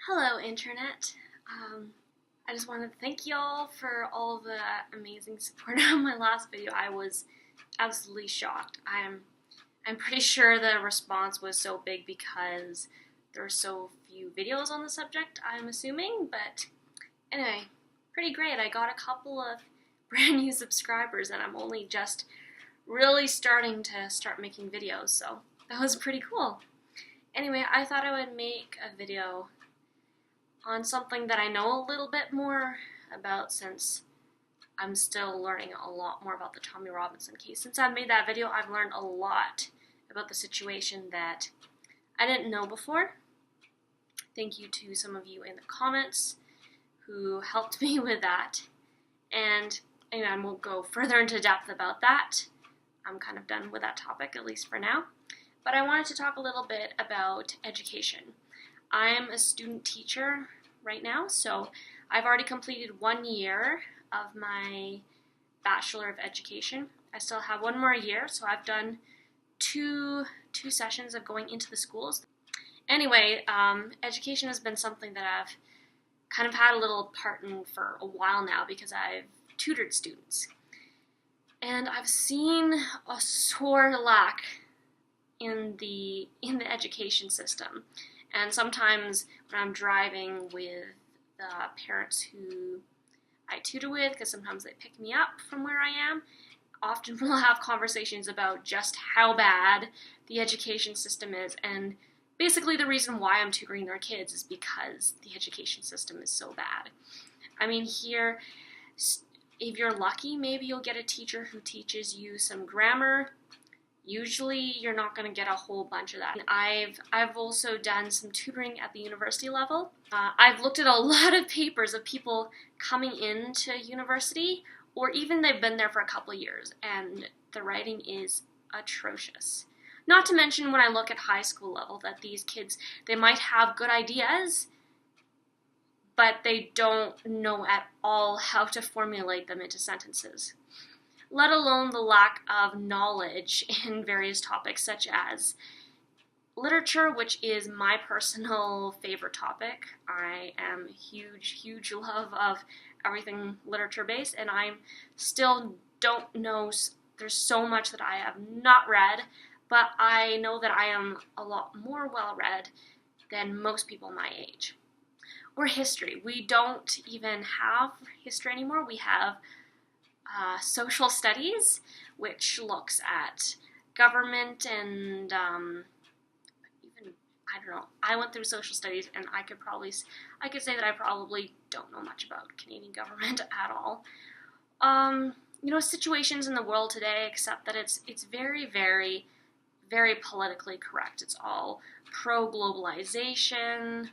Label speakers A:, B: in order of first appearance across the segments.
A: Hello, Internet. I just wanted to thank y'all for all the amazing support on my last video. I was absolutely shocked. I'm pretty sure the response was so big because there were so few videos on the subject, I'm assuming, but anyway, pretty great. I got a couple of brand new subscribers and I'm only just really starting to making videos, so that was pretty cool. Anyway, I thought I would make a video on something that I know a little bit more about since I'm still learning a lot more about the Tommy Robinson case. Since I've made that video, I've learned a lot about the situation that I didn't know before. Thank you to some of you in the comments who helped me with that. And anyway, I won't go further into depth about that. I'm kind of done with that topic, at least for now. But I wanted to talk a little bit about education. I'm a student teacher right now, so I've already completed 1 year of my Bachelor of Education. I still have 1 more year, so I've done two sessions of going into the schools. Anyway, education has been something that I've kind of had a little part in for a while now because I've tutored students. And I've seen a sore lack in the education system. And sometimes when I'm driving with the parents who I tutor with, because sometimes they pick me up from where I am, often we'll have conversations about just how bad the education system is. And basically the reason why I'm tutoring their kids is because the education system is so bad. I mean, here, if you're lucky, maybe you'll get a teacher who teaches you some grammar. Usually you're not going to get a whole bunch of that. I've also done some tutoring at the university level. I've looked at a lot of papers of people coming into university, or even they've been there for a couple of years, and the writing is atrocious. Not to mention when I look at high school level that these kids, they might have good ideas, but they don't know at all how to formulate them into sentences. Let alone the lack of knowledge in various topics such as literature, which is my personal favorite topic. I am a huge love of everything literature-based, and I still don't know, there's so much that I have not read, but I know that I am a lot more well-read than most people my age. Or history. We don't even have history anymore. We have social studies, which looks at government and even, I don't know, I went through social studies and I could say that I probably don't know much about Canadian government at all. You know, situations in the world today, except that it's very, very, very politically correct. It's all pro-globalization,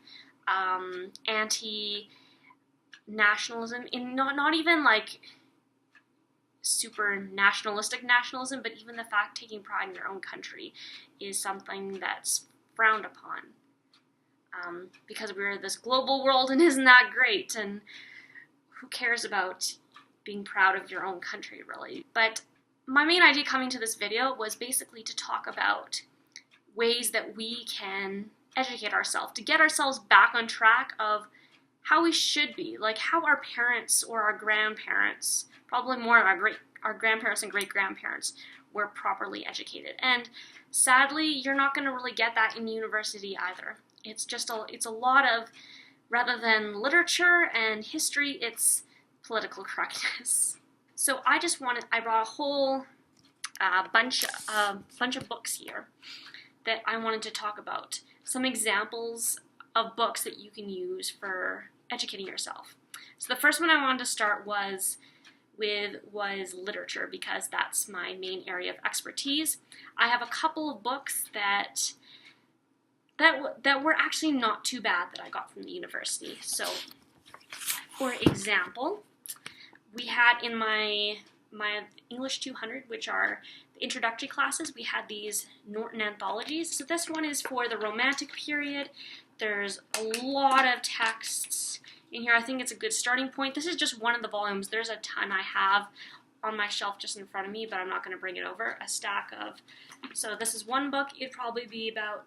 A: anti-nationalism, not even like super nationalistic nationalism, but even the fact taking pride in your own country is something that's frowned upon. Because we're this global world and isn't that great, and who cares about being proud of your own country, really? But my main idea coming to this video was basically to talk about ways that we can educate ourselves, to get ourselves back on track of how we should be, like how our parents or our grandparents, probably more of our grandparents and great-grandparents, were properly educated. And sadly, you're not going to really get that in university either. It's just it's a lot of, rather than literature and history, it's political correctness. So I brought a whole bunch of books here that I wanted to talk about. Some examples of books that you can use for educating yourself. So the first one I wanted to start was literature, because that's my main area of expertise. I have a couple of books that were actually not too bad that I got from the university. So, for example, we had in my English 200, which are the introductory classes, we had these Norton Anthologies. So this one is for the Romantic period. There's a lot of texts in here. I think it's a good starting point. This is just one of the volumes. There's a ton I have on my shelf just in front of me, but I'm not going to bring it over. A stack of. So this is one book. It'd probably be about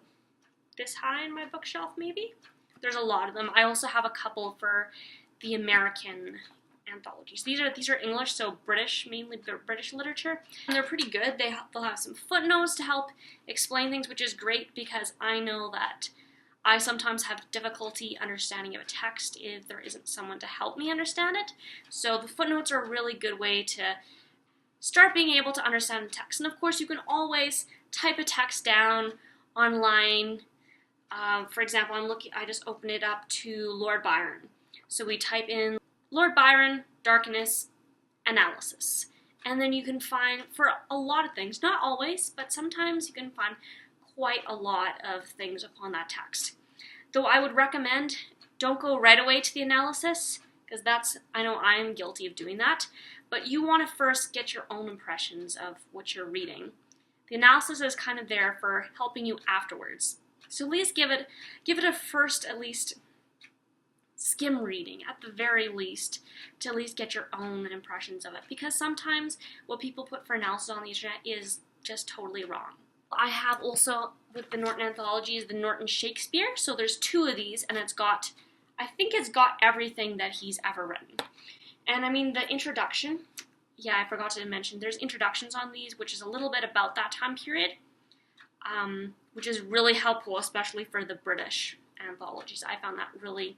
A: this high in my bookshelf, maybe. There's a lot of them. I also have a couple for the American anthologies. These are English, so British, mainly British literature. And they're pretty good. They'll have some footnotes to help explain things, which is great because I know that I sometimes have difficulty understanding of a text if there isn't someone to help me understand it. So the footnotes are a really good way to start being able to understand the text. And of course, you can always type a text down online. For example, I just opened it up to Lord Byron. So we type in Lord Byron, darkness, analysis. And then you can find, for a lot of things, not always, but sometimes you can find quite a lot of things upon that text. Though I would recommend, don't go right away to the analysis, because I know I'm guilty of doing that, but you want to first get your own impressions of what you're reading. The analysis is kind of there for helping you afterwards. So at least give it a first, at least, skim reading, at the very least, to at least get your own impressions of it, because sometimes what people put for analysis on the internet is just totally wrong. I have also, with the Norton Anthologies, the Norton Shakespeare, so there's 2 of these, and I think it's got everything that he's ever written. And I mean, the introduction, yeah, I forgot to mention, there's introductions on these, which is a little bit about that time period, which is really helpful, especially for the British anthologies. I found that really,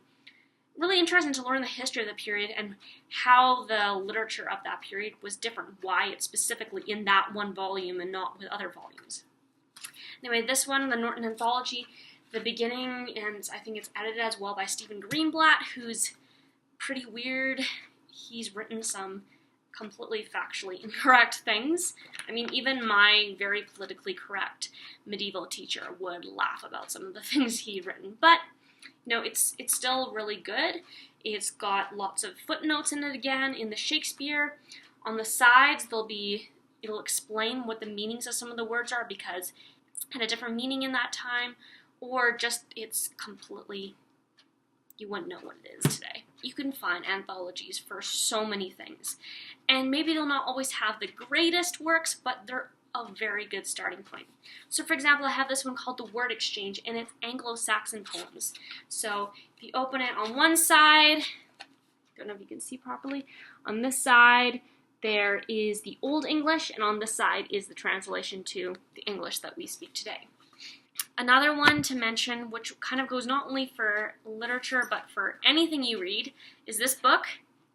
A: really interesting to learn the history of the period and how the literature of that period was different, why it's specifically in that one volume and not with other volumes. Anyway, this one, the Norton Anthology, the beginning, and I think it's edited as well by Stephen Greenblatt, who's pretty weird. He's written some completely factually incorrect things. I mean, even my very politically correct medieval teacher would laugh about some of the things he'd written. But, you know, it's still really good. It's got lots of footnotes in it again. In the Shakespeare, on the sides, it'll explain what the meanings of some of the words are because it had a different meaning in that time, or just it's completely, you wouldn't know what it is today. You can find anthologies for so many things. And maybe they'll not always have the greatest works, but they're a very good starting point. So for example, I have this one called The Word Exchange, and it's Anglo-Saxon poems. So if you open it on one side, don't know if you can see properly, on this side there is the Old English, and on this side is the translation to the English that we speak today. Another one to mention, which kind of goes not only for literature, but for anything you read, is this book,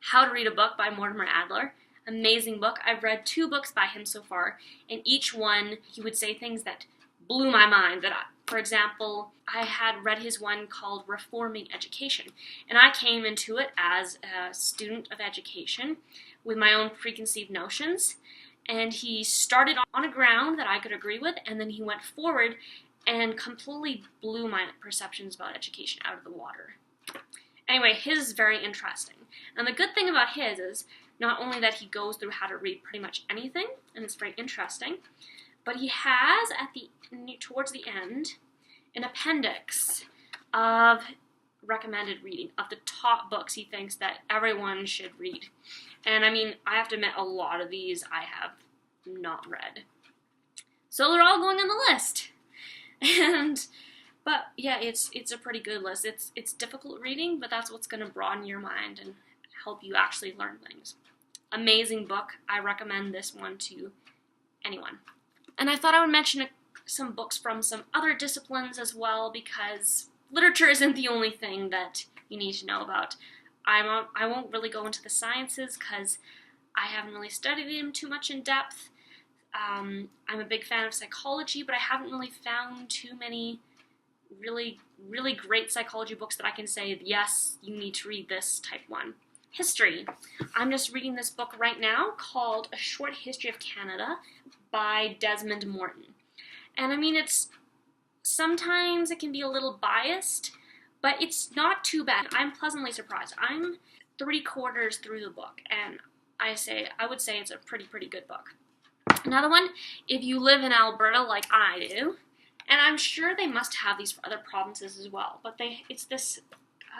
A: How to Read a Book by Mortimer Adler. Amazing book. I've read 2 books by him so far, and each one he would say things that blew my mind. For example, I had read his one called Reforming Education, and I came into it as a student of education with my own preconceived notions, and he started on a ground that I could agree with, and then he went forward and completely blew my perceptions about education out of the water. Anyway, his is very interesting. And the good thing about his is not only that he goes through how to read pretty much anything, and it's very interesting, but he has, towards the end, an appendix of recommended reading, of the top books he thinks that everyone should read. And I mean, I have to admit, a lot of these I have not read. So they're all going on the list. But yeah, it's a pretty good list. It's difficult reading, but that's what's going to broaden your mind and help you actually learn things. Amazing book. I recommend this one to anyone. And I thought I would mention some books from some other disciplines as well, because literature isn't the only thing that you need to know about. I won't really go into the sciences because I haven't really studied them too much in depth. I'm a big fan of psychology, but I haven't really found too many really, really great psychology books that I can say, yes, you need to read this type one. History. I'm just reading this book right now called A Short History of Canada by Desmond Morton. And I mean, sometimes it can be a little biased, but it's not too bad. I'm pleasantly surprised. I'm 3/4 through the book, and I would say it's a pretty good book. Another one, if you live in Alberta like I do, and I'm sure they must have these for other provinces as well, but it's this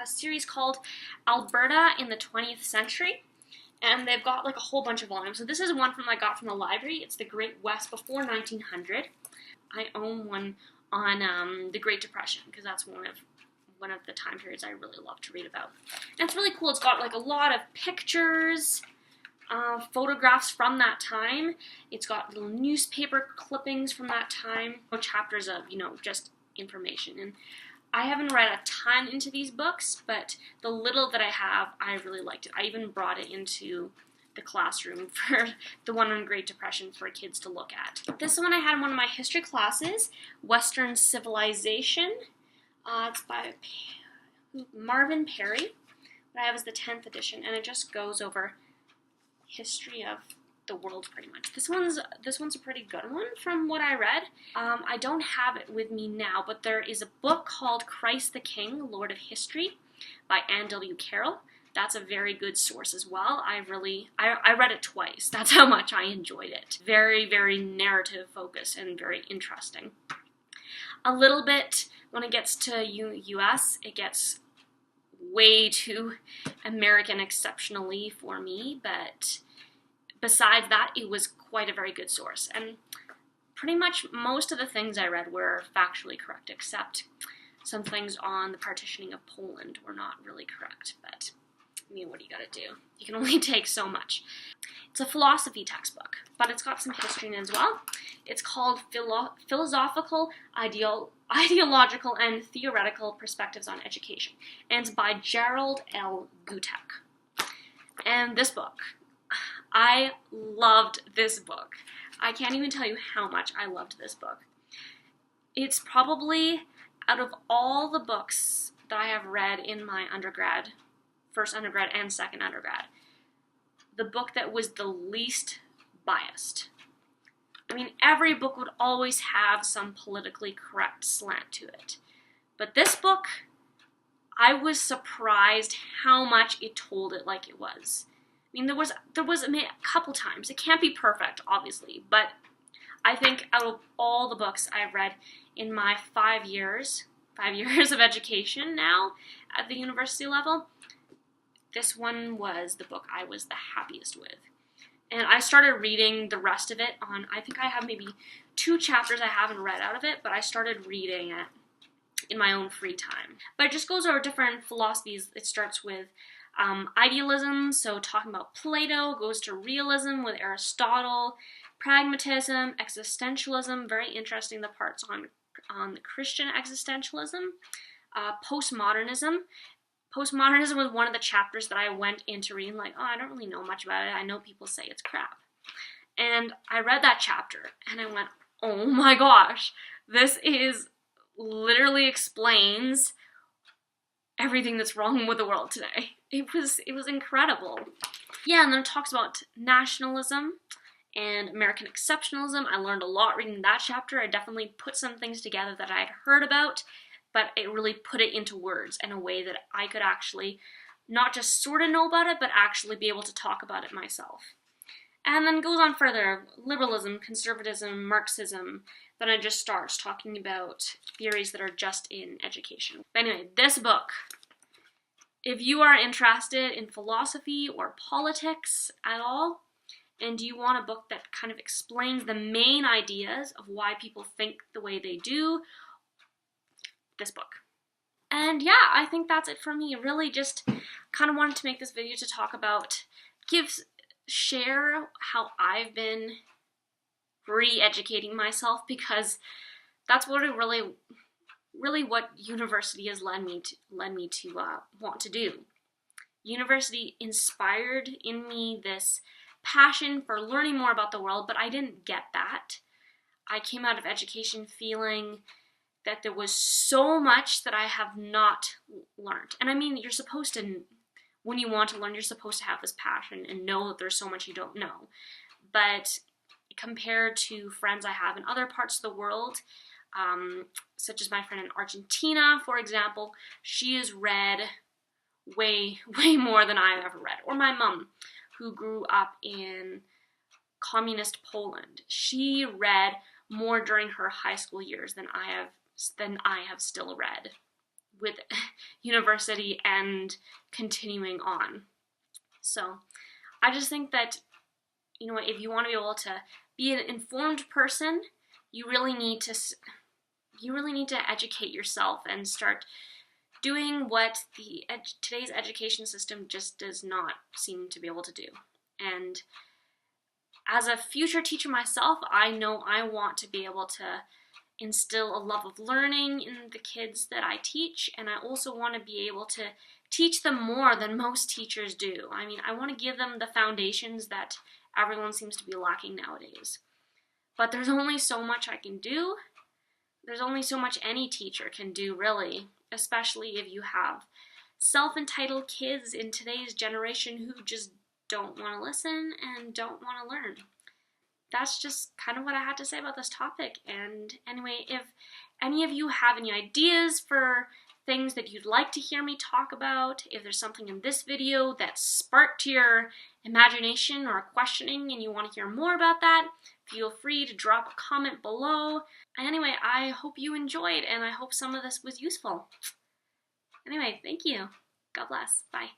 A: series called Alberta in the 20th Century, and they've got like a whole bunch of volumes. So this is one I got from the library. It's the Great West before 1900. I own one on the Great Depression because that's one of one of the time periods I really love to read about. And it's really cool. It's got like a lot of pictures, photographs from that time. It's got little newspaper clippings from that time, chapters of, just information. And I haven't read a ton into these books, but the little that I have, I really liked it. I even brought it into the classroom for the one on Great Depression for kids to look at. This one I had in one of my history classes, Western Civilization. It's by Marvin Perry. What I have is the 10th edition, and it just goes over history of the world pretty much. This one's a pretty good one from what I read. I don't have it with me now, but there is a book called Christ the King, Lord of History by Anne W. Carroll. That's a very good source as well. I read it twice. That's how much I enjoyed it. Very, very narrative focused and very interesting. A little bit, when it gets to US, it gets way too American exceptionally for me, but besides that, it was quite a very good source. And pretty much most of the things I read were factually correct, except some things on the partitioning of Poland were not really correct, but I mean, what do you gotta do? You can only take so much. It's a philosophy textbook, but it's got some history in it as well. It's called Philosophical, Ideological, and Theoretical Perspectives on Education, and it's by Gerald L. Gutek. And this book, I loved this book. I can't even tell you how much I loved this book. It's probably, out of all the books that I have read in my undergrad, first undergrad and second undergrad, the book that was the least biased. I mean, every book would always have some politically correct slant to it. But this book, I was surprised how much it told it like it was. I mean, there was a couple times. It can't be perfect, obviously, but I think out of all the books I've read in my 5 years of education now at the university level, this one was the book I was the happiest with. And I started reading the rest of it on, I think I have maybe 2 chapters I haven't read out of it, but I started reading it in my own free time. But it just goes over different philosophies. It starts with idealism, so talking about Plato, goes to realism with Aristotle, pragmatism, existentialism, very interesting, the parts on the Christian existentialism, postmodernism. Postmodernism was one of the chapters that I went into reading like, oh, I don't really know much about it. I know people say it's crap. And I read that chapter and I went, oh my gosh, this is literally explains everything that's wrong with the world today. It was incredible. Yeah, and then it talks about nationalism and American exceptionalism. I learned a lot reading that chapter. I definitely put some things together that I had heard about, but it really put it into words in a way that I could actually not just sort of know about it, but actually be able to talk about it myself. And then goes on further, liberalism, conservatism, Marxism. Then it just starts talking about theories that are just in education. But anyway, this book, if you are interested in philosophy or politics at all, and you want a book that kind of explains the main ideas of why people think the way they do, this book. And yeah, I think that's it for me. Really just kind of wanted to make this video to talk about, share how I've been re-educating myself, because that's what it really what university has led me to want to do. University inspired in me this passion for learning more about the world, but I didn't get that. I came out of education feeling that there was so much that I have not learned. And I mean, you're supposed to, when you want to learn, you're supposed to have this passion and know that there's so much you don't know. But compared to friends I have in other parts of the world, such as my friend in Argentina, for example, she has read way more than I've ever read. Or my mom, who grew up in communist Poland. She read more during her high school years than I have still read with university and continuing on. So I just think that, if you want to be able to be an informed person, you really need to educate yourself and start doing what today's education system just does not seem to be able to do. And as a future teacher myself, I know I want to be able to instill a love of learning in the kids that I teach, and I also want to be able to teach them more than most teachers do. I mean, I want to give them the foundations that everyone seems to be lacking nowadays. But there's only so much I can do. There's only so much any teacher can do, really, especially if you have self-entitled kids in today's generation who just don't want to listen and don't want to learn. That's just kind of what I had to say about this topic. And anyway, if any of you have any ideas for things that you'd like to hear me talk about, if there's something in this video that sparked your imagination or questioning and you want to hear more about that, feel free to drop a comment below. Anyway, I hope you enjoyed, and I hope some of this was useful. Anyway, thank you. God bless. Bye.